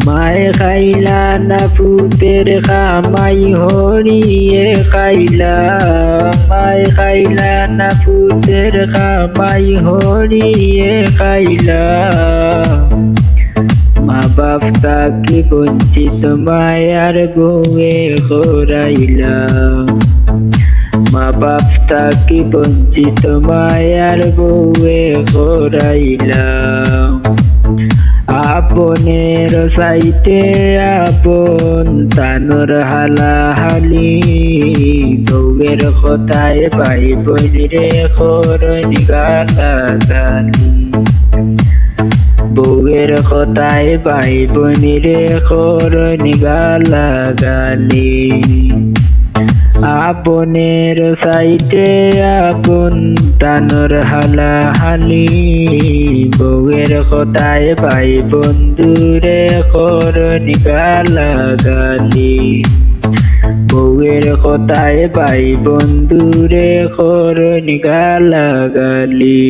মায়ে খাইলা না পুতের খামাই হরিয়ে খাইলা, মায়ে খাইলা না পুতের খামাই হরিয়ে খাইলা। মা বাপ তাকে বঞ্চিত মায়ার বউয়ে করাইলা, মা বাপ তাকে বঞ্চিত মায়ার বউয়ে করাইলা। আপনের সাইতে আপন তানোর হালাহালি, বউয়ের কথায় ভাই বোনরে করন গালাগালি, বউয়ের কথায় ভাই বোনরে করন গালাগালি। আপনের সাইতে আপন তানোর হালাহালি, বউয়ের কথায় ভাই বন্ধুরে করন গালাগালি, বউয়ের কথায় ভাই বন্ধুরে করন গালাগালি।